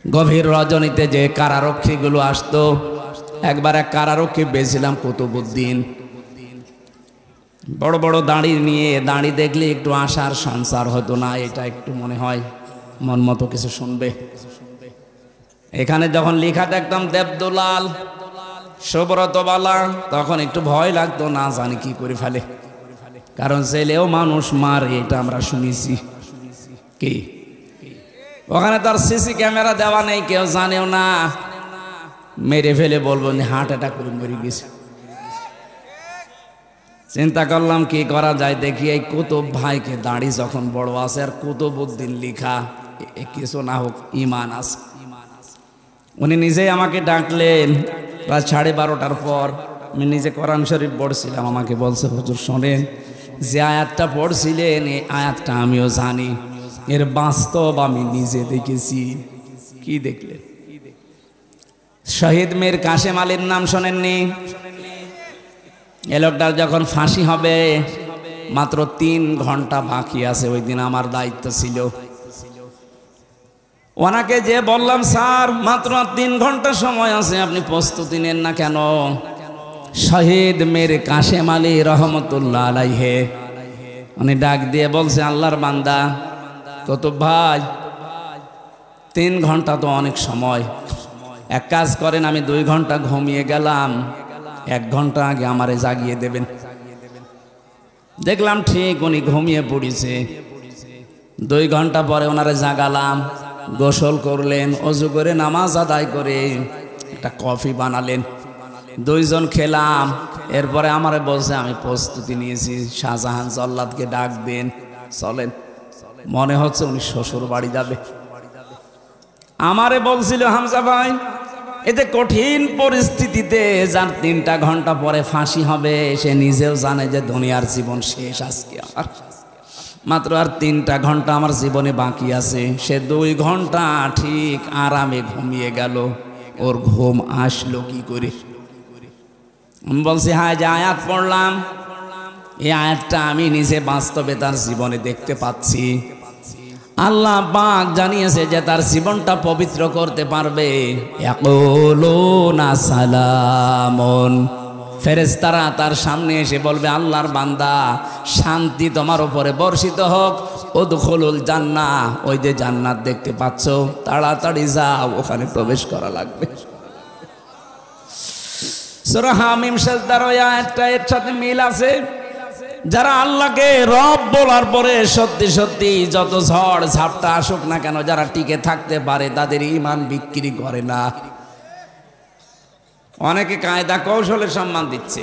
গভীর রজনীতে যে কারারক্ষীগুলো আসতো, একবার এক কারারক্ষী পেয়েছিলাম কুতুবউদ্দিন, বড় বড় দাড়ি নিয়ে, দাড়ি দেখলে একটু আশার সঞ্চার হতো না, এটা একটু মনে হয় মন মতো কিছু শুনবে। এখানে যখন লেখা দেখতাম দেবদুলাল সুব্রতবালা, তখন একটু ভয় লাগতো, না জানি কি করে ফেলে, কারণ ছেলেও মানুষ মারে, এটা আমরা শুনেছি। কি ওখানে তার সিসি ক্যামেরা দেওয়া নেই, কেউ জানেও না, মেরে ফেলে বলবো হার্ট অ্যাটাক করে মরে গেছে। চিন্তা করলাম কি করা যায়, দেখি এই কুতুব ভাইকে, দাড়ি যখন বড় আছে আর কুতুবউদ্দিন লিখা, কিছু না হোক ইমান আছে। উনি নিজেই আমাকে ডাকলেন রাত 12:30টার পর। আমি নিজে কোরআন শরীফ পড়ছিলাম, আমাকে বলছে হুজুর শোনেন, যে আয়াতটা পড়ছিলেন এই আয়াতটা আমিও জানি, এর বাস্তব আমি নিজে দেখেছি। কি দেখলেন? শহীদ মীর কাশেম আলীর নাম শোনেননি? এ লোকটার যখন ফাঁসি হবে মাত্র 3 ঘন্টা বাকি আছে, ওই দিন আমার দায়িত্ব ছিল। ওনাকে যে বললাম স্যার মাত্র 3 ঘন্টা সময় আছে, আপনি প্রস্তুতি নেন না কেন? শহীদ মীর কাশেম আলী রহমতুল্লাহ আলাইহে উনি ডাক দিয়ে বলছে, আল্লাহর বান্দা কুতুব ভাই 3 ঘন্টা তো অনেক সময়, এক কাজ করেন, আমি 2 ঘন্টা ঘুমিয়ে গেলাম, 1 ঘন্টা আগে আমারে জাগিয়ে দেবেন। দেখলাম ঠিক উনি ঘুমিয়ে পড়েছে। 2 ঘন্টা পরে ওনারে জাগালাম, গোসল করলেন, অজু করে নামাজ আদায় করে একটা কফি বানালেন, 2 জন খেলাম। এরপরে আমারে বলছে আমি প্রস্তুতি নিয়েছি, শাহজাহান জল্লাদকে ডাক দেন, চলেন। মনে হচ্ছে উনি শ্বশুর বাড়ি যাবে। আমারে বলছিল হামজা ভাই, এতে কঠিন পরিস্থিতিতে যার 3টা ঘন্টা পরে ফাঁসি হবে, সে নিজেও জানে যে দুনিয়ার জীবন শেষ আজকে, আমার মাত্র আর 3টা ঘন্টা আমার জীবনে বাকি আছে। সে 2 ঘন্টা ঠিক আরামে ঘুমিয়ে গেল, ওর ঘুম আসলো কি করে? আমি বলছি হ্যাঁ, যে আয়াত পড়লাম এই আয়াতটা আমি নিজে বাস্তবে তার জীবনে দেখতে পাচ্ছি। আল্লাহ পাক জানিয়েছে যে তার জীবনটা পবিত্র করতে পারবে। ইয়াকুলুনা সালামুন, ফেরেশতারা তার সামনে এসে বলবে, আল্লাহর বান্দা শান্তি তোমার উপরে বর্ষিত হোক, উদখুলুল জান্নাহ, ওই যে জান্নাত দেখতে পাচ্ছ, তাড়াতাড়ি যাও, ওখানে প্রবেশ করা লাগবে। সূরা হামিম সাজদার ওই আয়াতটা এর সাথে মিল আছে। যারা আল্লাহকে রব বলার পরে সত্যি সত্যি যত ঝড় ঝাপটা আসুক না কেন, যারা টিকে থাকতে পারে তাদের ঈমান বিক্রি করে না। অনেকে কায়দা কৌশলে সম্মান দিচ্ছে।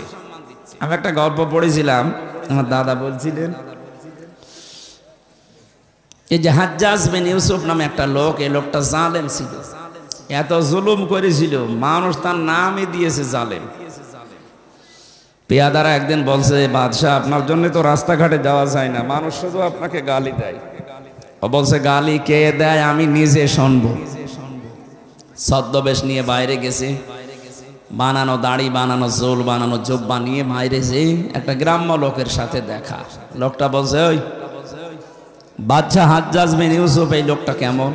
আমি একটা গল্প পড়েছিলাম, আমার দাদা বলছিলেন, এই যে হাজ্জাজ বিন ইউসুফ নামে একটা লোক, এই লোকটা জালেম ছিল, এত জুলুম করেছিল, মানুষ তার নামই দিয়েছে জালেম। পেয়াদারা একদিন বলছে, বাদশাহ আপনার জন্য তো রাস্তাঘাটে যাওয়া যায় না, মানুষ শুধু আপনাকে গালি দেয়। ও বলছে, গালি কে দেয় আমি নিজে শুনবো। ছদ্মবেশ নিয়ে বাইরে গেছে, বানানো দাড়ি, বানানো চুল, বানানো জুব্বা নিয়ে বাইরে যে একটা গ্রাম্য লোকের সাথে দেখা। লোকটা বলছে, ওই বাদশাহ হাজ্জাজ বিন ইউসুফ, এই লোকটা কেমন?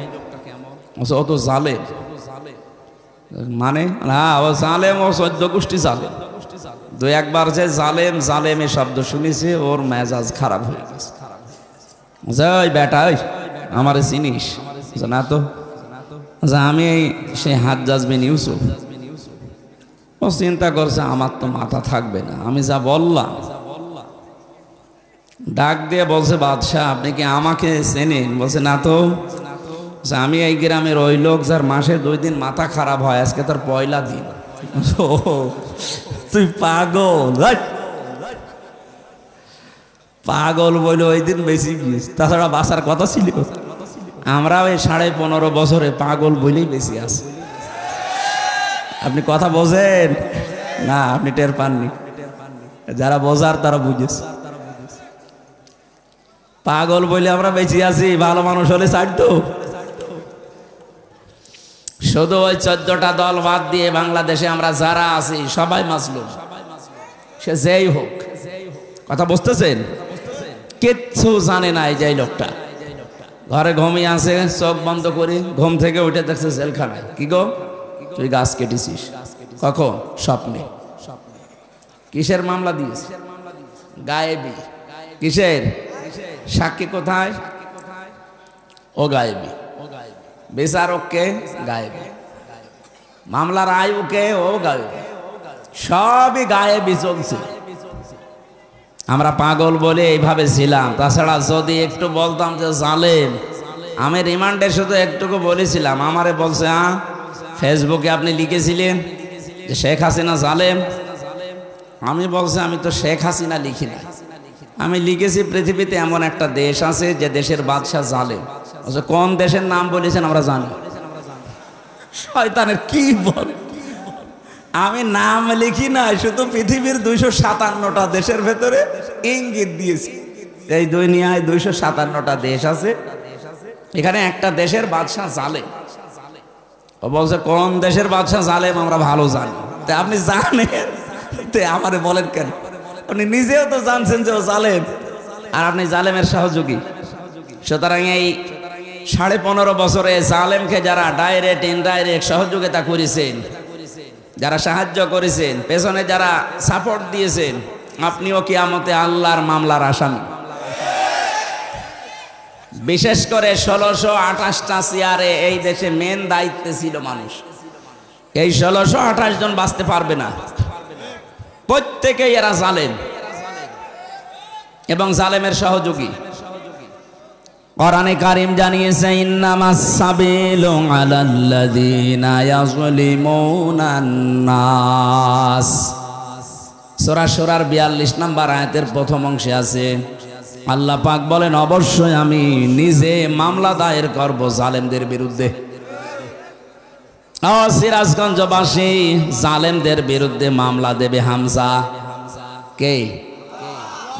ও তো জালেম। মানে হ্যাঁ, ও জালেম, ও 14 গোষ্ঠী জালেম। 2-1 যে জালেম জালেমে শব্দ শুনেছে, ওর মেজাজ খারাপ হয়ে গেছে। ওই বেটা, ওই আমারে চিনিস? না তো। আমি সে হাজ্জাজ বিন ইউসুফ। ও চিন্তা করছে আমার তো মাথা থাকবে না, আমি যা বললাম। ডাক দিয়ে বলছে, বাদশাহ আপনি কি আমাকে চেনেন? বলছে, না তো। আমি এই গ্রামের ওই লোক যার মাসে 2 দিন মাথা খারাপ হয়, আজকে তার পয়লা দিন। তুই পাগল, পাগল বলে ওই দিন বেশি গিয়েছ, তাছাড়া বাসার কথা ছিল। আমরা ওই 15.5 বছরে পাগল বলেই বেশি আছে। আপনি কথা বোঝেন না, আপনি টের পাননি, যারা বোঝার তারা বুঝেছে। পাগল বলে আমরা বেঁচে আছি, ভালো মানুষ হলে ছাড়তো। শুধু ওই 14টা দল বাদ দিয়ে বাংলাদেশে আমরা যারা আছি সবাই মাজলুম, সে যেই হোক। কথা বুঝতেছেন? কিচ্ছু জানে না এই যে লোকটা, ঘরে ঘুমিয়ে আছে, চোখ বন্ধ করি, ঘুম থেকে উঠে দেখছে জেলখানায়। কি গো, তুই গাছ কেটেছিস? কখন? স্বপ্নে। কিসের মামলা দিয়েছে? গায়েবী। কিসের? সাক্ষী কোথায়? ও গায়েবী। বিচারক কে? গায়েবী। মামলার আয়ু কে? ও গায়েবী। সবই গায়েবী চলছে। আমরা পাগল বলে এইভাবে ছিলাম। তাছাড়া যদি একটু বলতাম যে জালেম, আমি রিমান্ডে শুধু একটুকু বলেছিলাম, আমারে বলছে ফেসবুকে আপনি লিখেছিলেন যে শেখ হাসিনা জালেম। আমি বলছি আমি তো শেখ হাসিনা লিখি না, আমি লিখেছি পৃথিবীতে এমন একটা দেশ আছে যে দেশের বাদশাহ জালেম। কোন দেশের নাম বলেছেন আমরা জানি। শয়তানের কি বল, আমি নাম লিখি না, শুধু পৃথিবীর 257টা দেশের ভেতরে ইঙ্গিত দিয়েছি। এই দুনিয়ায় 257টা দেশ আছে, এখানে একটা দেশের বাদশাহ জালেম। ও বলছে কোন দেশের বাদশাহ জালেম আমরা ভালো জানি। তা আপনি জানেন আমারে বলেন কেন? আপনি নিজেও তো জানছেন যে ও জালেম, আর আপনি জালেমের সহযোগী। সুতরাং এই 15.5 বছরে জালেমকে যারা ডাইরেক্ট ইনডাইরেক্ট সহযোগিতা করেছেন, যারা সাহায্য করেছেন, পেছনে যারা সাপোর্ট দিয়েছেন, আপনিও কিয়ামতে আল্লাহর মামলার আসামি। বিশেষ করে 1628টা চেয়ারে এই দেশে মেন দায়িত্বে ছিল মানুষ। এই 1628 জন বাঁচতে পারবে না, প্রত্যেকেই এরা জালেম এবং জালেমের সহযোগী। কোরআনে কারীম জানিয়েছে ইন্নামাস সাবিলু আলাল্লাযীনা ইয়াযলিমুনান নাস। সূরা সূরার 42 নম্বর আয়াতের প্রথম অংশে আছে, আল্লাহ পাক বলেন অবশ্যই আমি নিজে মামলা দায়ের করব জালেমদের বিরুদ্ধে। সিরাজগঞ্জবাসী, জালেমদের বিরুদ্ধে মামলা দেবে হামজা। কে?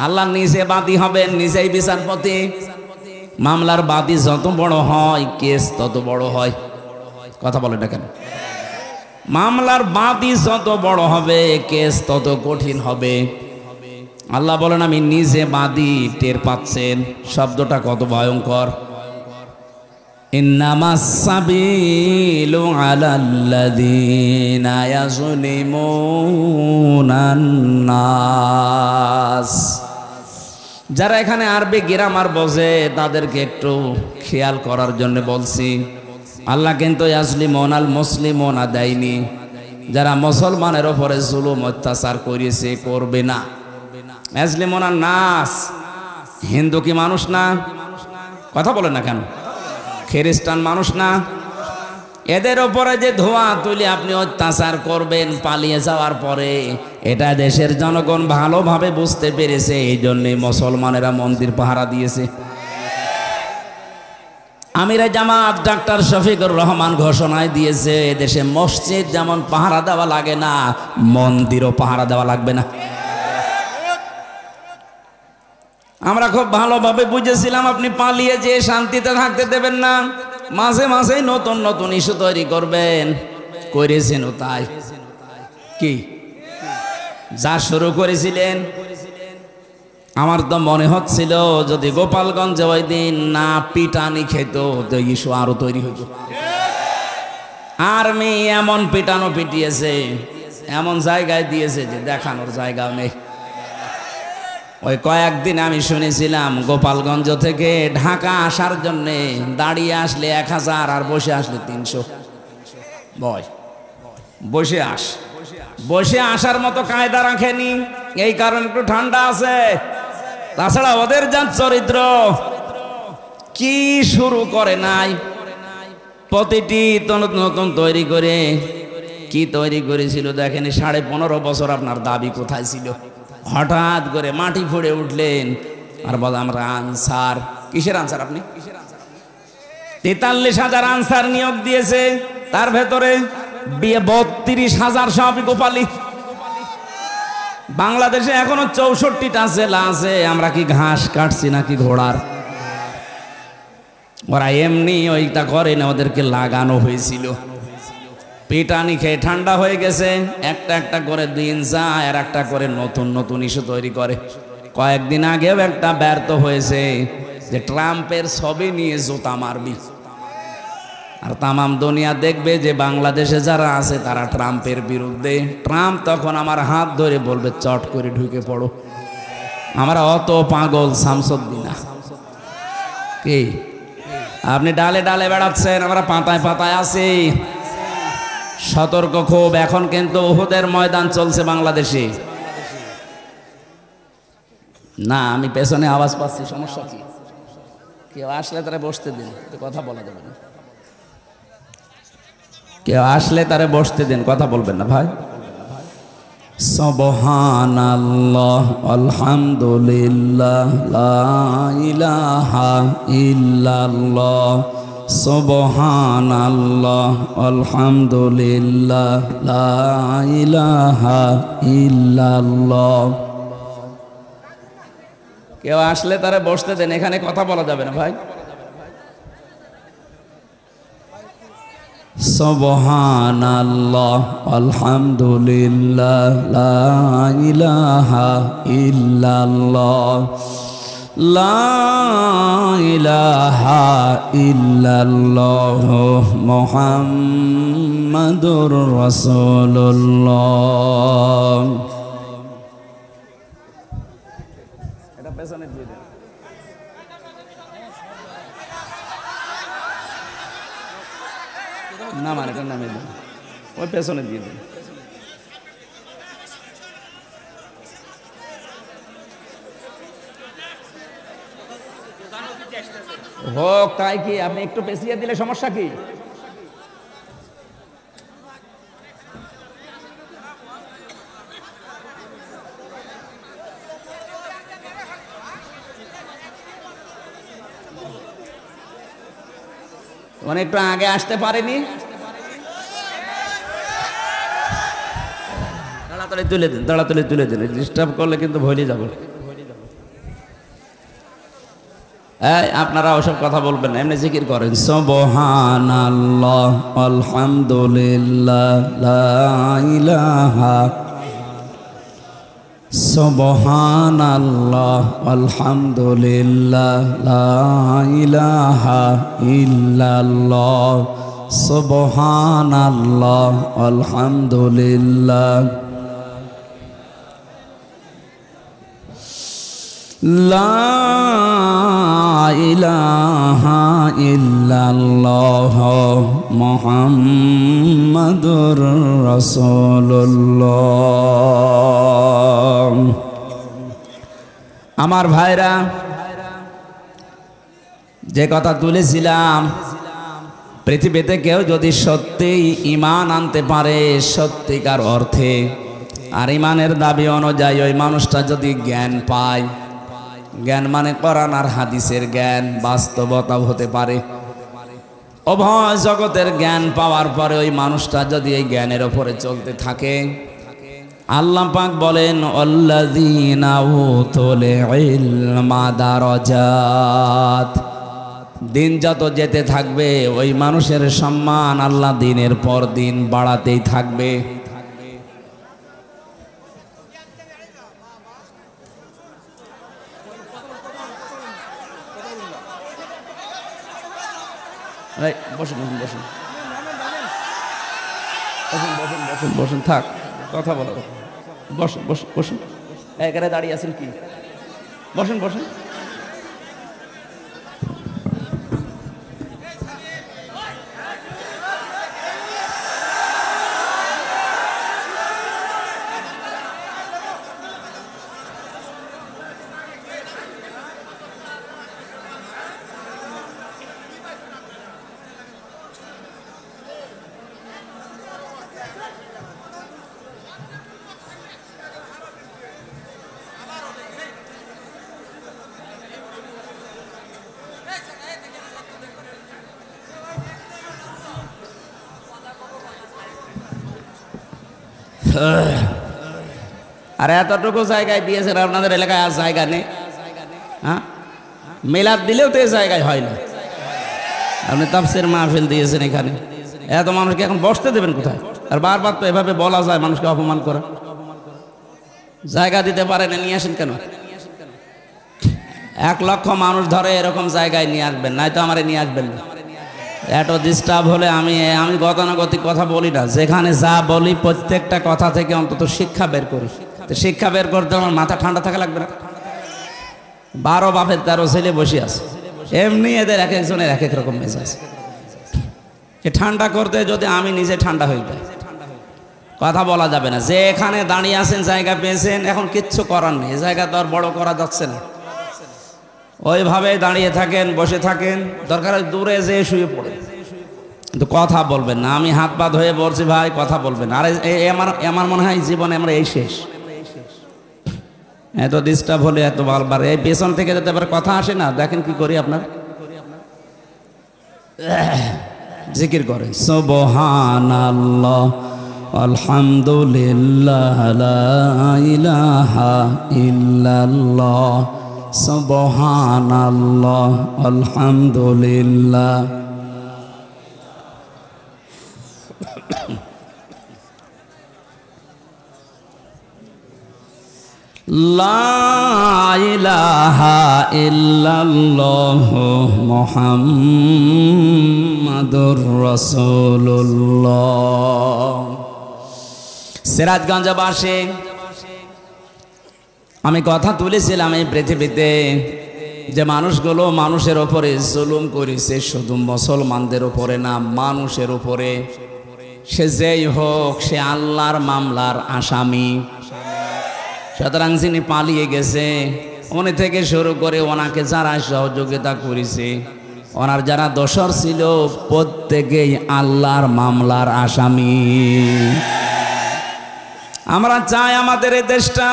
আল্লাহ নিজে বাদী হবেন, নিজেই বিচারপতি। মামলার বাদী যত বড় হয় কেস তত বড় হয়। কথা বলে না কেন? মামলার বাদী যত বড় হবে কেস তত কঠিন হবে। আল্লাহ বলেন আমি নিজে বাদী। টের পাচ্ছেন শব্দটা কত ভয়ঙ্কর? ইন্নামাস সাবিলু আলাল্লাযীনা ইয়াযলিমুনান নাস। যারা এখানে আরবি গ্রামার বোঝে তাদেরকে একটু খেয়াল করার জন্য বলছি। আল্লাহ কিন্তু ইয়াজলিমুনাল মুসলিমুনা দেয়নি। যারা মুসলমানের ওপরে জুলুম অত্যাচার করেছে, করবে না। ইয়াজলিমুনান নাস, হিন্দু কি মানুষ না? কথা বলেন না কেন? খ্রিস্টান মানুষ না? এদের ওপরে যে ধোঁয়া তুলে আপনি অত্যাচার করবেন পালিয়ে যাওয়ার পরে, এটা দেশের জনগণ ভালোভাবে বুঝতে পেরেছে। এই জন্যে মুসলমানেরা মন্দির পাহারা দিয়েছে। আমিরে জামাত ডাক্তার শফিকুর রহমান ঘোষণায় দিয়েছে দেশে মসজিদ যেমন পাহারা দেওয়া লাগে না, মন্দিরও পাহারা দেওয়া লাগবে না। আমরা খুব ভালোভাবে বুঝেছিলাম আপনি পালিয়ে যে শান্তিতে থাকতে দেবেন না, মাঝে মাঝেই নতুন নতুন ইস্যু তৈরি করবেন। করেছেন তাই কি যা শুরু করেছিলেন, আমার তো মনে হচ্ছিল যদি গোপালগঞ্জে ওই দিন না পিটানি খেত তো ইস্যু আরো তৈরি হইত। আর্মি এমন পিটানো পিটিয়েছে, এমন জায়গায় দিয়েছে যে দেখানোর জায়গা নেই। ওই কয়েকদিন আমি শুনেছিলাম গোপালগঞ্জ থেকে ঢাকা আসার জন্যে দাঁড়িয়ে আসলে 1000 আর বসে আসলে 300। বসে আসার মতো কায়দা রাখেনি, এই কারণে একটু ঠান্ডা আছে। তাছাড়া ওদের যা চরিত্র, কি শুরু করে নাই, প্রতিটি নতুন তৈরি করে কি তৈরি করেছিল দেখেনি। 15.5 বছর আপনার দাবি কোথায় ছিল? হঠাৎ করে মাটি ফুঁড়ে উঠলেন আর বলে আমরা আনসার। কিসের আনসার? আপনি 43,000 আনসার নিয়োগ দিয়েছে, তার ভেতরে 32,000 সব গোপালী। বাংলাদেশে এখনো 64টা জেলা আছে, আমরা কি ঘাস কাটছি নাকি ঘোড়ার? ওরা এমনি ওইটা করে না, ওদেরকে লাগানো হয়েছিল। পিটানি খেয়ে ঠান্ডা হয়ে গেছে, একটা একটা করে দিন যায় আর একটা করে নতুন নতুন ইস্যু তৈরি করে। কয়েকদিন আগেও একটা ব্যর্থ হয়েছে, যে ট্রাম্পের ছবি নিয়ে জুতা মারবি, আর তামাম দুনিয়া দেখবে যে বাংলাদেশে যারা আছে তারা ট্রাম্পের বিরুদ্ধে। ট্রাম্প তখন আমার হাত ধরে বলবে চট করে ঢুকে পড়ো। আমরা অত পাগল শামসুদ্দিন না। কি আপনি ডালে ডালে বেড়াচ্ছেন, আমরা পাতায় পাতায় আছি। সতর্ক খুব। এখন কিন্তু উহুদের ময়দান চলছে বাংলাদেশে। না আমি পেছনে আওয়াজ পাচ্ছি, সমস্যা কি? কেউ আসলে তারা বসতে দিন, কথা বলা যাবে না। কেউ আসলে তারা বসতে দিন, কথা বলবেন না ভাই। সুবহানাল্লাহ আলহামদুলিল্লাহ লা ইলাহা ইল্লাল্লাহ, সুবহানাল্লাহ আলহামদুলিল্লাহ লা ইলাহা ইল্লাল্লাহ। কেউ আসলে তারা বসতে দেন, এখানে কথা বলা যাবে না ভাই। সুবহানাল্লাহ আলহামদুলিল্লাহ লা ইলাহা ইল্লাল্লাহ, লা ইলাহা ইল্লাল্লাহ মুহাম্মাদুর রাসূলুল্লাহ। এটা পেছনে দিয়ে দেন। না মানে এটা নামে দেন, ওই পেছনে দিয়ে দেন। হোক তাই কি, আপনি একটু পেছিয়ে দিলে সমস্যা কি? মানে একটু আগে আসতে পারেনি, তাড়াতাড়ি তুলে দিন, তাড়াতাড়ি তুলে দিন। ডিস্টার্ব করলে কিন্তু ভুলে যাব। আপনারা ওসব কথা বলবেন না, এমনি জিকির করেন। সুবহানাল্লাহ আলহামদুলিল্লাহ লা ইলাহা, সুবহানাল্লাহ আলহামদুলিল্লাহ লা ইলাহা ইল্লাল্লাহ, সুবহানাল্লাহ আলহামদুলিল্লাহ লা ইলাহা ইল্লাল্লাহ মুহাম্মাদুর রাসূলুল্লাহ। আমার ভাইরা, যে কথা তুলেছিলাম, পৃথিবীতে কেউ যদি সত্যিই ঈমান আনতে পারে সত্যিকার অর্থে, আর ঈমানের দাবি অনুযায়ী ওই মানুষটা যদি জ্ঞান পায়, জ্ঞান মানে কোরআন আর হাদিসের জ্ঞান, বাস্তবতা হতে পারে, উভয় জগতের জ্ঞান পাওয়ার পরে ওই মানুষটা যদি এই জ্ঞানের ওপরে চলতে থাকে, আল্লাহ পাক বলেন আল্লাযীনা উতুল ইলমা দারাজাত। দিন যত যেতে থাকবে ওই মানুষের সম্মান আল্লাহ দিনের পর দিন বাড়াতেই থাকবে। বসুন বসুন বসুন বসুন বসুন বসুন বসুন, থাক কথা বলো, বসুন বসুন বসুন। এখানে দাঁড়িয়ে আছেন কি? বসুন বসুন। আর এতটুকু জায়গায় দিয়েছেন, আপনাদের এলাকায় আর জায়গা নেই। হ্যাঁ, মিলাদ দিলেও তো এই জায়গায় হয় না। আপনি তাফসীর মাহফিল দিয়েছেন এখানে, এত মানুষকে এখন বসতে দেবেন কোথায়? আর বারবার তো এভাবে বলা যায়, মানুষকে অপমান করা। জায়গা দিতে পারেন, নিয়ে আসেন কেন? 1 লক্ষ মানুষ ধরে এরকম জায়গায় নিয়ে আসবেন, নাই তো আমারে নিয়ে আসবেন না। এত ডিস্টার্ব হলে আমি গতানুগতিক কথা বলি না, যেখানে যা বলি প্রত্যেকটা কথা থেকে অন্তত শিক্ষা বের করি। তো শিক্ষা বের করতে আমার মাথা ঠান্ডা থাকা লাগবে না। 12 বাপের 13 ছেলে বসে আছে, এমনি এদের এক একজনের এক এক রকম মেজাজ। এ ঠান্ডা করতে যদি আমি নিজে ঠান্ডা হয়ে যাই, কথা বলা যাবে না। যে এখানে দাঁড়িয়ে আছেন, জায়গা পেয়েছেন, এখন কিচ্ছু করার নেই, জায়গা তো আর বড় করা যাচ্ছে না। ওইভাবে দাঁড়িয়ে থাকেন, বসে থাকেন, দরকার দূরে যেয়ে শুয়ে পড়ে, কিন্তু কথা বলবেন না। আমি হাত পা ধুয়ে বলছি ভাই কথা বলবেন। আরে আমার মনে হয় জীবনে আমরা এই শেষ। এত ডিস্টার্ব হলে এত বারবার এই পেছন থেকে যাতে আবার কথা আসে না। দেখেন কি করি, আপনার জিকির করেন সুবহানাল্লাহ আলহামদুলিল্লাহ লা ইলাহা ইল্লাল্লাহ সুবহানাল্লাহ আলহামদুলিল্লাহ। লা ইলাহা ইল্লাল্লাহ মুহাম্মাদুর রাসূলুল্লাহ। সিরাজগঞ্জবাসী, আমি কথা তুলেছিলাম এই পৃথিবীতে যে মানুষগুলো মানুষের ওপরে জুলুম করেছে, শুধু মুসলমানদের ওপরে না, মানুষের উপরে। সে যেই হোক, সে আল্লাহর মামলার আসামি। সুতরাং যিনি পালিয়ে গেছে, উনি থেকে শুরু করে ওনাকে যারা সহযোগিতা করেছে, ওনার যারা দোসর ছিল, প্রত্যেকেই আল্লাহর মামলার আসামি। আমরা চাই আমাদের এই দেশটা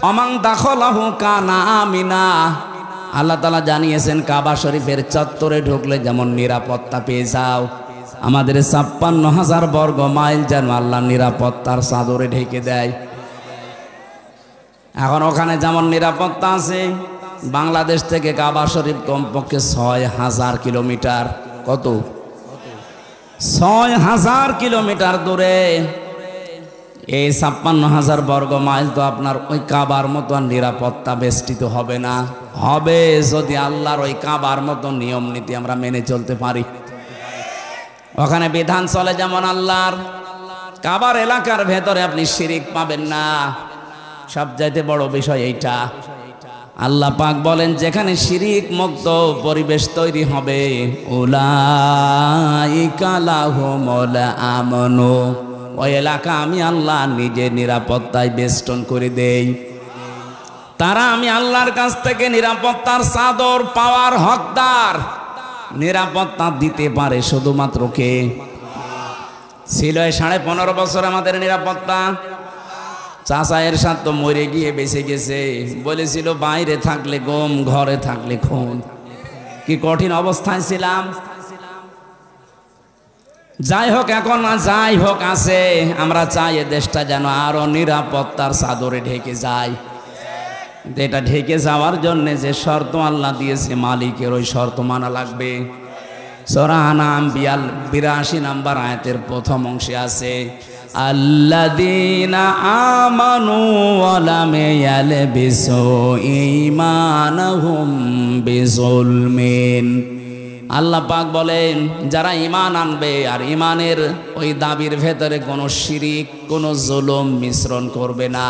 অমান দাখলাহু কানা আমিনা। আল্লাহ তাআলা জানিয়েছেন কাবা শরীফের চত্বরে ঢুকলে যেমন নিরাপত্তা পেয়ে যাও, আমাদের ৫৬,০০০ বর্গ মাইল যেন আল্লাহ নিরাপত্তার চাদরে ঢেকে দেয়। এখন ওখানে যেমন নিরাপত্তা আছে, বাংলাদেশ থেকে কাবা শরীফ কমপক্ষে ৬,০০০ কিলোমিটার। কত? ৬,০০০ কিলোমিটার দূরে। এই ৫৬,০০০ বর্গ মাইল তো আপনার ওই কাবার মতো নিরাপত্তা বেষ্টিত হবে না। হবে যদি আল্লাহর ওই কাবার মতো নিয়ম নীতি আমরা মেনে চলতে পারি। ওখানে বিধান চলে যেমন আল্লাহর, কাবার এলাকার ভেতরে আপনি শিরিক পাবেন না। সবচাইতে বড় বিষয় এইটা। আল্লাহ পাক বলেন যেখানে শিরিক মুক্ত পরিবেশ তৈরি হবে, উলাইকা লাহুমুল আমনু, ওই এলাকা আমি আল্লাহ নিজে নিরাপত্তায় বেষ্টন করে দেই। তারা আমি আল্লাহর কাছ থেকে নিরাপত্তার চাদর পাওয়ার হকদার। নিরাপত্তা দিতে পারে শুধুমাত্র কে? ছিল 15.5 বছর আমাদের নিরাপত্তা। চাচা এরশাদ তো মরে গিয়ে বেঁচে গেছে, বলেছিল বাইরে থাকলে গম, ঘরে থাকলে খুন। কি কঠিন অবস্থায় ছিলাম। যাই হোক, এখন যাই হোক আছে, আমরা চাই এ দেশটা যেন আরো নিরাপত্তার চাদরে ঢেকে যায়। এটা ঢেকে যাওয়ার জন্য যে শর্ত আল্লাহ দিয়েছে, মালিকের ওই শর্ত মানা লাগবে। সূরা আনাম 82 নম্বর আয়াতের প্রথম অংশে আছে, আল্লাযীনা আমানু ওয়া লাম ইয়ালবিসু ঈমানাহুম বিযুলমিন। আল্লাহ পাক বলেন যারা ঈমান আনবে আর ঈমানের ওই দাবির ভেতরে কোনো শিরিক, কোনো জুলুম মিশ্রণ করবে না,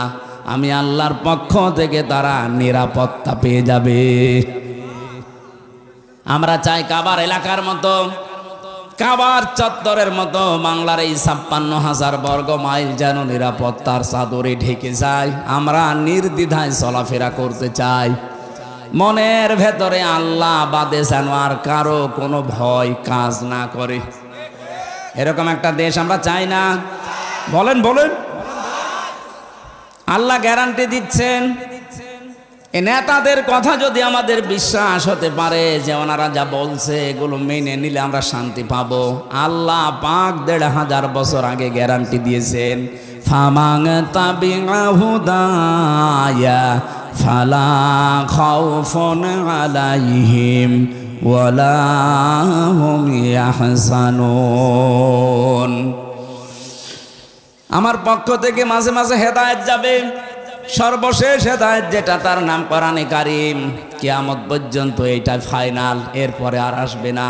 আমি আল্লাহর পক্ষ থেকে তারা নিরাপত্তা পেয়ে যাবে। আমরা চাই কাবার এলাকার মতো, কাবার চত্বরের মতো বাংলার এই ৫৬,০০০ বর্গ মাইল যেন নিরাপত্তার চাদরে ঢেকে যায়। আমরা নির্দ্বিধায় চলাফেরা করতে চাই। মনের ভেতরে আল্লাহ বাদে যেন আর কারো কোনো ভয় কাজ না করে, এরকম একটা দেশ আমরা চাই না। বলেন বলেন। আল্লাহ গ্যারান্টি দিচ্ছেন। এই নেতাদের কথা যদি আমাদের বিশ্বাস হতে পারে যে ওনারা যা বলছে এগুলো মেনে নিলে আমরা শান্তি পাবো, আল্লাহ পাক ১৫০০ বছর আগে গ্যারান্টি দিয়েছেন, ফামাং তাবিআ হুদায়া ফালা খাউফুন আলাইহিম ওয়ালা হুম ইয়াহজানুন। আমার পক্ষ থেকে মাঝে মাঝে হেদায়েত যাবে, সর্বশেষ হেদায়েত যেটা তার নাম কোরআনে কারীম, কিয়ামত পর্যন্ত এইটা ফাইনাল, এরপরে আর আসবে না।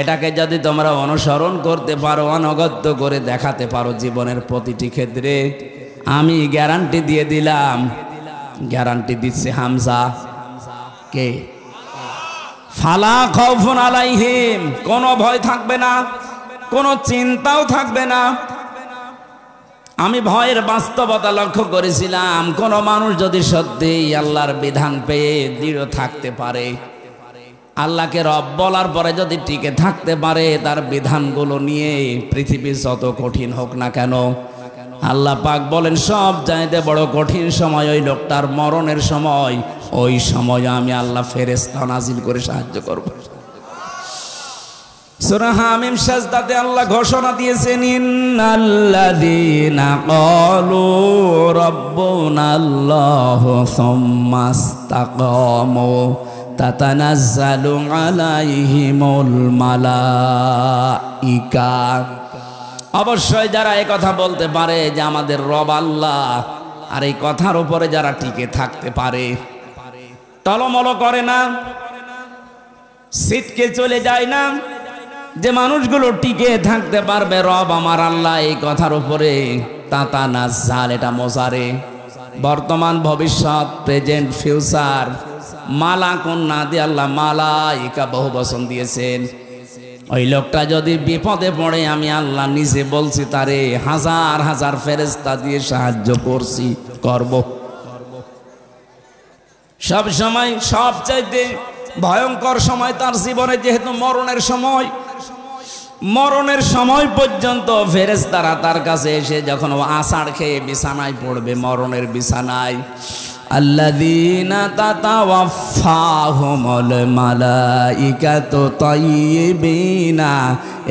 এটাকে যদি তোমরা অনুসরণ করতে পারো, অনগত্য করে দেখাতে পারো জীবনের প্রতিটি ক্ষেত্রে, আমি গ্যারান্টি দিয়ে দিলাম, গ্যারান্টি দিচ্ছে হামজা কে, ফালা খাউফুন আলাইহিম, কোনো ভয় থাকবে না, কোনো চিন্তাও থাকবে না। আমি ভয়ের বাস্তবতা লক্ষ্য করেছিলাম, কোন মানুষ যদি সত্যি আল্লাহর বিধান পেয়ে দৃঢ় থাকতে পারে, আল্লাহকে রব বলার পরে যদি টিকে থাকতে পারে তার বিধানগুলো নিয়ে, পৃথিবী যত কঠিন হোক না কেন, আল্লাহ পাক বলেন সব চাইতে বড় কঠিন সময় ওই লোকটার মরণের সময়, ওই সময় আমি আল্লাহ ফেরেশতা নাজিল করে সাহায্য করব। সূরা হামিম সাজদাতে আল্লাহ ঘোষণা দিয়েছেন, ইন্নাল্লাযীনা ক্বালু রাব্বুনাল্লাহু সুম্মা ইসতাকামু তাতানাজ্জালু আলাইহিমুল মালাইকা। অবশ্যই যারা এই কথা বলতে পারে যে আমাদের রব আল্লাহ, আর এই কথার উপরে যারা টিকে থাকতে পারে, টলমল করে না, ছিটকে চলে যায় না, যে মানুষগুলো টিকে থাকতে পারবে রব আমার আল্লাহ এই কথার উপরে, তাতানাজ্জাল, এটা মোজারে, বর্তমান ভবিষ্যৎ, প্রেজেন্ট ফিউচার, মালাকুন না দিয়ে আল্লাহ মালাইকা বহু বচন দিয়েছেন। ওই লোকটা যদি বিপদে পড়ে, আমি আল্লাহ নিজে বলছি তারে হাজার হাজার ফেরেশতা দিয়ে সাহায্য করছি, করব। সব সময় সবচাইতে ভয়ঙ্কর সময় তার জীবনে যেহেতু মরণের সময়, মরণের সময় পর্যন্ত ফেরেশতারা তার কাছে এসে যখন ও আষাঢ় খেয়ে বিছানায় পড়বে, মরণের বিছানায়, আল্লাযীনা তাতাওয়াফাহুমুল মালাইকাতু তাইয়্যিবিনা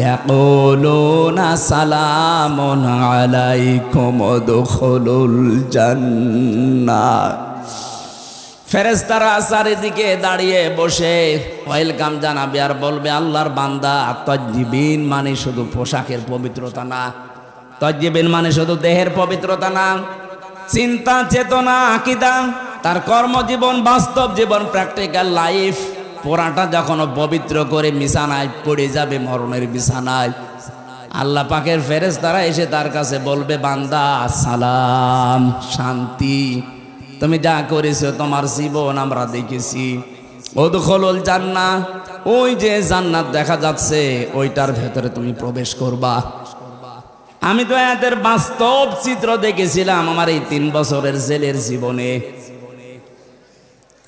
ইয়াকুলুনা সালামুন আলাইকুম উদখুলুল জান্নাহ। ফেরেশতারা চারিদিকে দাঁড়িয়ে বসে ওয়েলকাম জানাবে আর বলবে, আল্লাহর বান্দা, তাইয়্যিবিন মানে শুধু পোশাকের পবিত্রতা না, তাইয়্যিবিন মানে শুধু দেহের পবিত্রতা না, চিন্তা চেতনা আকীদা, তার কর্মজীবন, বাস্তব জীবন, প্র্যাকটিক্যাল লাইফ, পুরাটা যখন পবিত্র করে বিছানায় পড়ে যাবে, মরণের বিছানায়, আল্লাহ পাকের ফেরেশতারা এসে তার কাছে বলবে, বান্দা সালাম, শান্তি, তুমি যা করেছো তোমার জীবন আমরা দেখেছি, উদখুলুল জান্নাহ, ওই যে জান্নাত দেখা যাচ্ছে ওইটার ভেতরে তুমি প্রবেশ করবা। আমি তো এদের বাস্তব চিত্র দেখেছিলাম আমার এই 3 বছরের জেলের জীবনে।